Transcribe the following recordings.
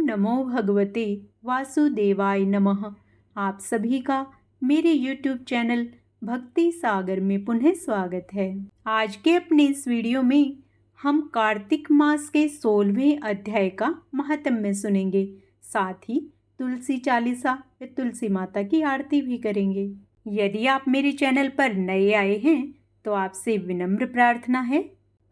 नमो भगवते वासुदेवाय नमः। आप सभी का मेरे YouTube चैनल भक्ति सागर में पुनः स्वागत है। आज के अपने इस वीडियो में हम कार्तिक मास के 16वें अध्याय का महात्म्य सुनेंगे। साथ ही तुलसी चालीसा या तुलसी माता की आरती भी करेंगे। यदि आप मेरे चैनल पर नए आए हैं तो आपसे विनम्र प्रार्थना है,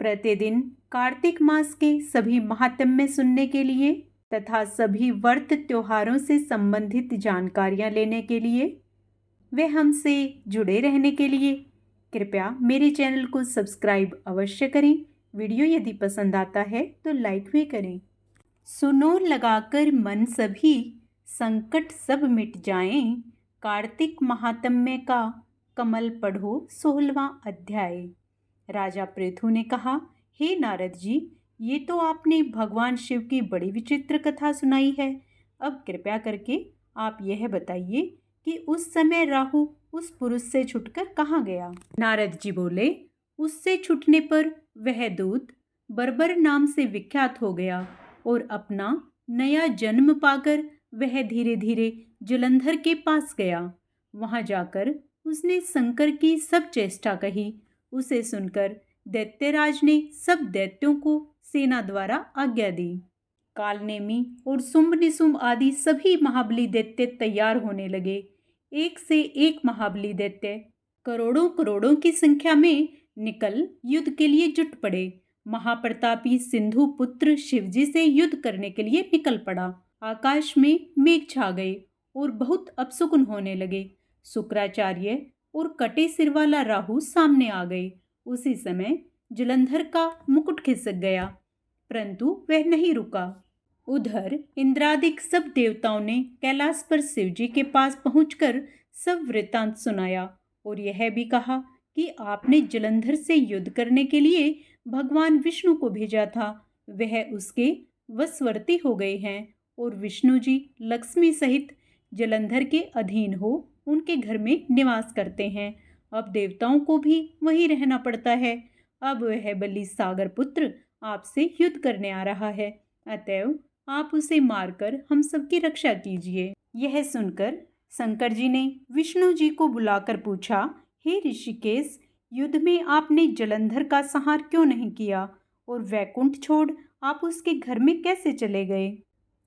प्रतिदिन कार्तिक मास के सभी महात्म्य सुनने के लिए तथा सभी व्रत त्योहारों से संबंधित जानकारियां लेने के लिए वे हमसे जुड़े रहने के लिए कृपया मेरे चैनल को सब्सक्राइब अवश्य करें। वीडियो यदि पसंद आता है तो लाइक भी करें। सुनो लगाकर मन सभी, संकट सब मिट जाएं। कार्तिक महात्म्य का कमल पढ़ो 16वां अध्याय। राजा पृथु ने कहा, हे नारद जी, ये तो आपने भगवान शिव की बड़ी विचित्र कथा सुनाई है। अब कृपया करके आप यह बताइए कि उस समय राहु उस पुरुष से छुटकर कहाँ गया। नारद जी बोले, उससे छूटने पर वह दूत बर्बर नाम से विख्यात हो गया और अपना नया जन्म पाकर वह धीरे धीरे जलंधर के पास गया। वहां जाकर उसने शंकर की सब चेष्टा कही। उसे सुनकर दैत्यराज ने सब दैत्यों को सेना द्वारा आज्ञा दी। कालनेमी और शुंभ निशुंभ आदि सभी महाबली दैत्य तैयार होने लगे। एक से एक महाबली दैत्य करोड़ों करोड़ों की संख्या में निकल युद्ध के लिए जुट पड़े। महाप्रतापी सिंधु पुत्र शिवजी से युद्ध करने के लिए निकल पड़ा। आकाश में मेघ छा गए और बहुत अपशकुन होने लगे। शुक्राचार्य और कटे सिर वाला राहु सामने आ गए। उसी समय जलंधर का मुकुट खिसक गया, परंतु वह नहीं रुका। उधर इंद्रादिक सब देवताओं ने कैलाश पर शिवजी के पास पहुंचकर सब वृत्तांत सुनाया और यह भी कहा कि आपने जलंधर से युद्ध करने के लिए भगवान विष्णु को भेजा था। वह उसके वशवर्ती हो गए हैं और विष्णु जी लक्ष्मी सहित जलंधर के अधीन हो उनके घर में निवास करते हैं। अब देवताओं को भी वहीं रहना पड़ता है। अब वह बलि सागर पुत्र आपसे युद्ध करने आ रहा है, अतएव आप उसे मारकर हम सबकी रक्षा कीजिए। यह सुनकर शंकर जी ने विष्णु जी को बुलाकर पूछा, हे ऋषिकेश, युद्ध में आपने जलंधर का संहार क्यों नहीं किया और वैकुंठ छोड़ आप उसके घर में कैसे चले गए।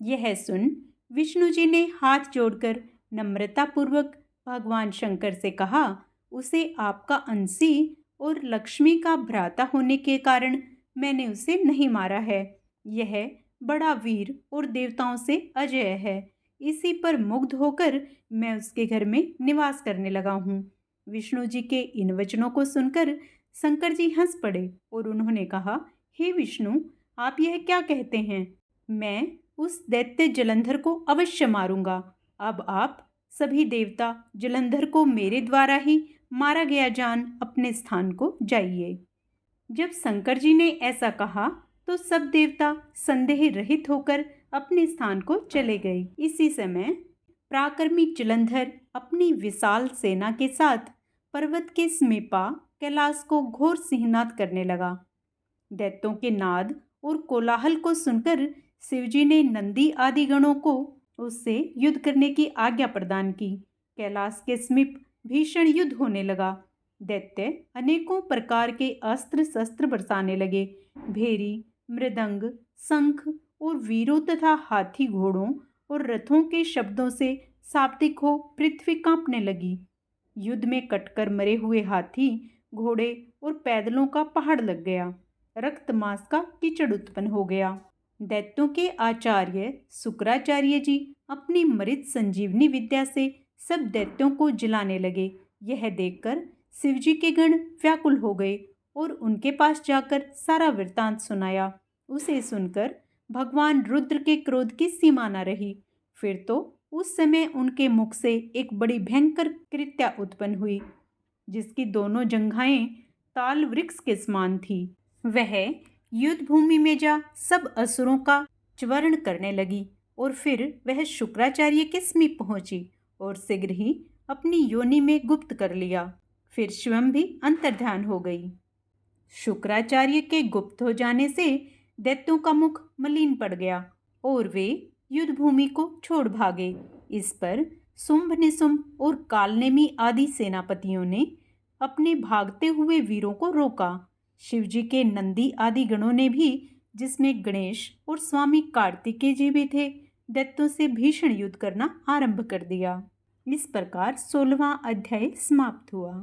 यह सुन विष्णु जी ने हाथ जोड़कर नम्रतापूर्वक भगवान शंकर से कहा, उसे आपका अंशी और लक्ष्मी का भ्राता होने के कारण मैंने उसे नहीं मारा है। यह बड़ा वीर और देवताओं से अजेय है। इसी पर मुग्ध होकर मैं उसके घर में निवास करने लगा हूँ। विष्णु जी के इन वचनों को सुनकर शंकर जी हंस पड़े और उन्होंने कहा, हे विष्णु, आप यह क्या कहते हैं। मैं उस दैत्य जलंधर को अवश्य मारूंगा। अब आप सभी देवता जलंधर को मेरे द्वारा ही मारा गया जान अपने स्थान को जाइए। जब शंकर जी ने ऐसा कहा तो सब देवता संदेह रहित होकर अपने स्थान को चले गए। इसी समय पराक्रमी जलंधर अपनी विशाल सेना के साथ पर्वत के समीपा कैलाश को घोर सिंहनाद करने लगा। दैत्यों के नाद और कोलाहल को सुनकर शिवजी ने नंदी आदि गणों को उससे युद्ध करने की आज्ञा प्रदान की। कैलाश के समीप भीषण युद्ध होने लगा। दैत्य अनेकों प्रकार के अस्त्र शस्त्र बरसाने लगे। भेरी, मृदंग, शंख और वीरों तथा हाथी घोड़ों और रथों के शब्दों से शाब्दिक हो पृथ्वी कांपने लगी। युद्ध में कटकर मरे हुए हाथी, घोड़े और पैदलों का पहाड़ लग गया। रक्त मांस का कीचड़ उत्पन्न हो गया। दैत्यों के आचार्य शुक्राचार्य जी अपनी मृत संजीवनी विद्या से सब दैत्यों को जलाने लगे। यह देखकर शिवजी के गण व्याकुल हो गए और उनके पास जाकर सारा वृत्तांत सुनाया। उसे सुनकर भगवान रुद्र के क्रोध की सीमा न रही। फिर तो उस समय उनके मुख से एक बड़ी भयंकर कृत्या उत्पन्न हुई, जिसकी दोनों जंघाएं ताल वृक्ष के समान थी। वह युद्ध भूमि में जा सब असुरों का च्वरण करने लगी और फिर वह शुक्राचार्य के समीप पहुंची और शीघ्र ही अपनी योनि में गुप्त कर लिया। फिर स्वयं भी अंतर्ध्यान हो गई। शुक्राचार्य के गुप्त हो जाने से दैत्यों का मुख मलिन पड़ गया और वे युद्ध भूमि को छोड़ भागे। इस पर शुंभ निशुंभ और कालनेमी आदि सेनापतियों ने अपने भागते हुए वीरों को रोका। शिवजी के नंदी आदि गणों ने भी, जिसमें गणेश और स्वामी कार्तिकेय जी भी थे, दैत्यों से भीषण युद्ध करना आरंभ कर दिया। इस प्रकार 16वां अध्याय समाप्त हुआ।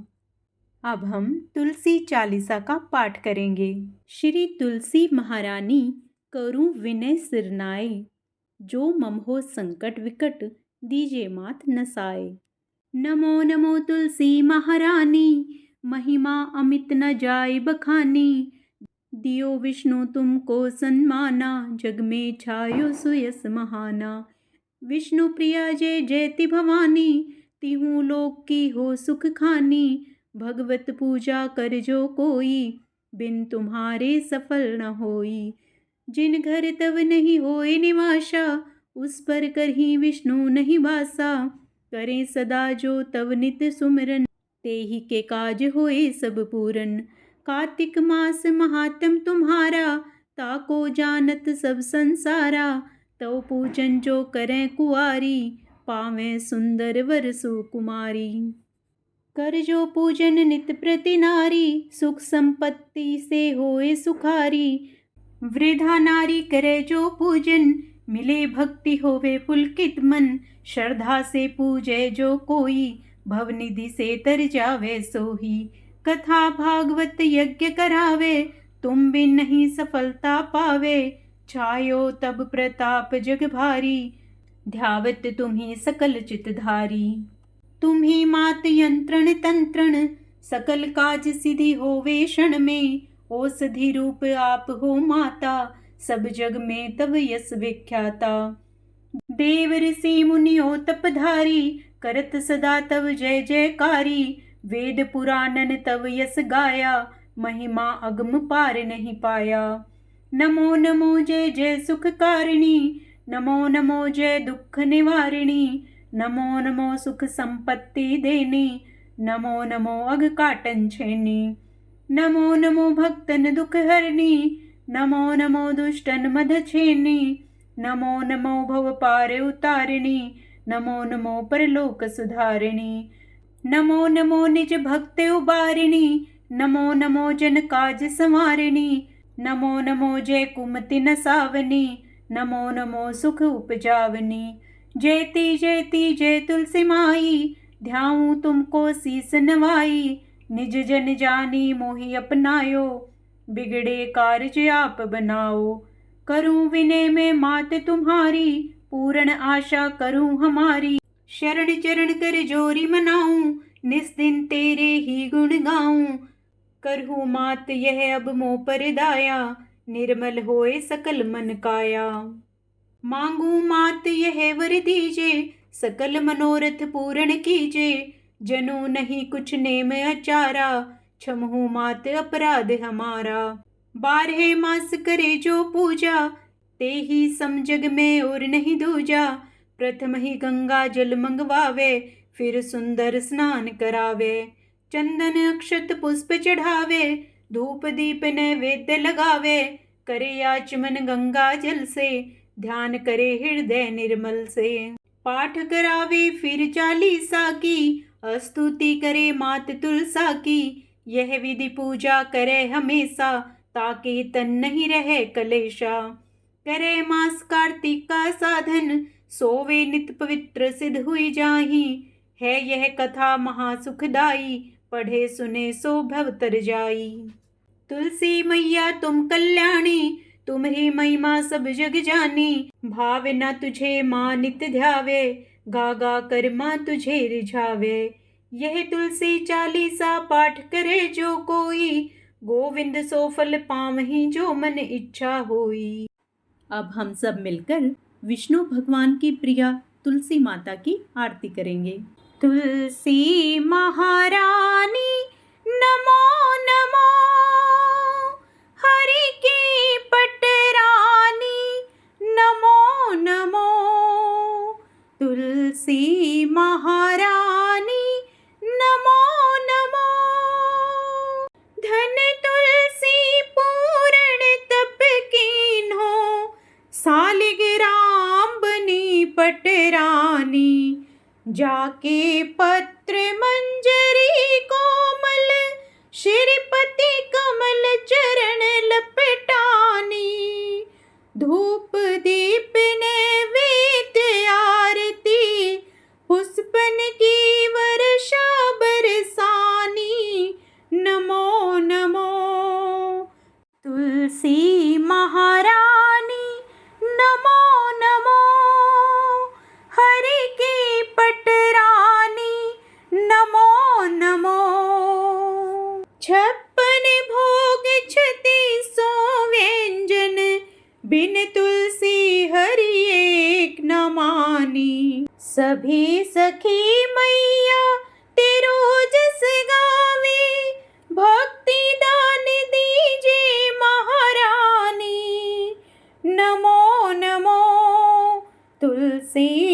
अब हम तुलसी चालीसा का पाठ करेंगे। श्री तुलसी महारानी करूं विनय सिरनाए, जो मम हो संकट विकट दीजे मात नसाए। नमो नमो तुलसी महारानी, महिमा अमित न जाय बखानी। दियो विष्णु तुमको सन्माना, जग में छायो सुयस महाना। विष्णु प्रिया जय जयति भवानी, तिहु लोक की हो सुख खानी। भगवत पूजा कर जो कोई, बिन तुम्हारे सफल न होई। जिन घर तब नहीं होए निवासा, उस पर करही विष्णु नहीं बासा। करें सदा जो तब नित सुमिरन, तेहि के काज होए सब पूरन। कार्तिक मास महात्म तुम्हारा, ताको जानत सब संसारा। तव पूजन जो करें कुआरी, पावें सुंदर वर सुकुमारी। कर जो पूजन नित प्रति नारी, सुख संपत्ति से होए सुखारी। वृद्धा नारी करे जो पूजन, मिले भक्ति होवे पुलकित मन। श्रद्धा से पूजे जो कोई, भवनिधि से तर जावे सोही। कथा भागवत यज्ञ करावे, तुम बिन नहीं सफलता पावे। छायो तब प्रताप जग भारी, ध्यावत तुम्ही सकल चितधारी। तुम्ही मात यंत्रण तंत्रण, सकल काज सिद्धि होवे क्षण में। औषधि रूप आप हो माता, सब जग में तब यश विख्याता। देव ऋषि मुनियो तपधारी, करत सदा तब जय जयकारी। वेद पुराणन तब यश गाया, महिमा अगम पार नहीं पाया। नमो नमो जय जय सुख कारिणी, नमो नमो जय दुख निवारिणी। नमो नमो सुख संपत्ति देनी, नमो नमो अघ काटन छेनी। नमो नमो भक्तन दुख हरनी, नमो नमो दुष्टन मद छेनी। नमो नमो भव पार उतारिणी, नमो नमो परलोक सुधारिणी। नमो नमो निज भक्त उबारिणी, नमो नमो जन काज संवारिणी। नमो नमो जय कुमति नसावनी, नमो नमो सुख उपजावनी। जयति जयति जय तुलसी माई, ध्याऊं तुमको शीस नवाई। निज जन जानी मोहि अपनायो, बिगड़े कार्य आप बनाओ। करूं विनय में मात तुम्हारी, पूर्ण आशा करूं हमारी। शरण चरण कर जोरी मनाऊं, निस दिन तेरे ही गुण गाऊं। करहूं मात यह अब मोह पर दाया, निर्मल होए सकल मन काया। मांगू मात यह वर दीजे, सकल मनोरथ पूर्ण कीजे। जनु नहीं कुछ नेम अचारा, क्षमहु मात अपराध हमारा। 12 मास करे जो पूजा, ते ही सम जग में और नहीं दूजा। प्रथम ही गंगा जल मंगवावे, फिर सुंदर स्नान करावे। चंदन अक्षत पुष्प चढ़ावे, धूप दीप नैवेद्य लगावे। करे आचमन गंगा जल से, ध्यान करे हृदय निर्मल से। पाठ करावे फिर चालीसा की, स्तुति करे मात तुलसा की। यह विधि पूजा करे हमेशा, ताकि तन नहीं रहे कलेशा। करे मास कार्तिक का साधन, सोवे नित पवित्र सिद्ध हुई जाही। है यह कथा महासुखदाई, पढ़े सुने सो भव तर जाई। तुलसी मैया तुम कल्याणी, तुम्हारी महिमा सब जग जानी। भाव न तुझे माँ नित ध्यावे, गा गा कर माँ तुझे रिझावे। यह तुलसी चालीसा पाठ करे जो कोई, गोविंद सो फल पावहीं जो मन इच्छा होई। अब हम सब मिलकर विष्णु भगवान की प्रिया तुलसी माता की आरती करेंगे। तुलसी महारानी नमो नमो, हरि की पटरानी नमो नमो। तुलसी महारानी नमो नमो, धन तुलसी पूर्ण तप कीन्हो, सालिग्राम पटरानी। जाके पत्र मंजरी कोमल, श्रीपति कमल चरण लपटानी। धूप दीप नैवेद्य आरती, पुष्पन की वर्षा बरसानी। नमो नमो तुलसी महारानी, नमो नमो हरि की पटरानी। नमो नमो 56 भोग 36 व्यंजन, बिन तुलसी हरि एक न मानी। सभी सखी मैया तेरो जस गावे, भक्ति दान दीजे महारानी। नमो नमो तुलसी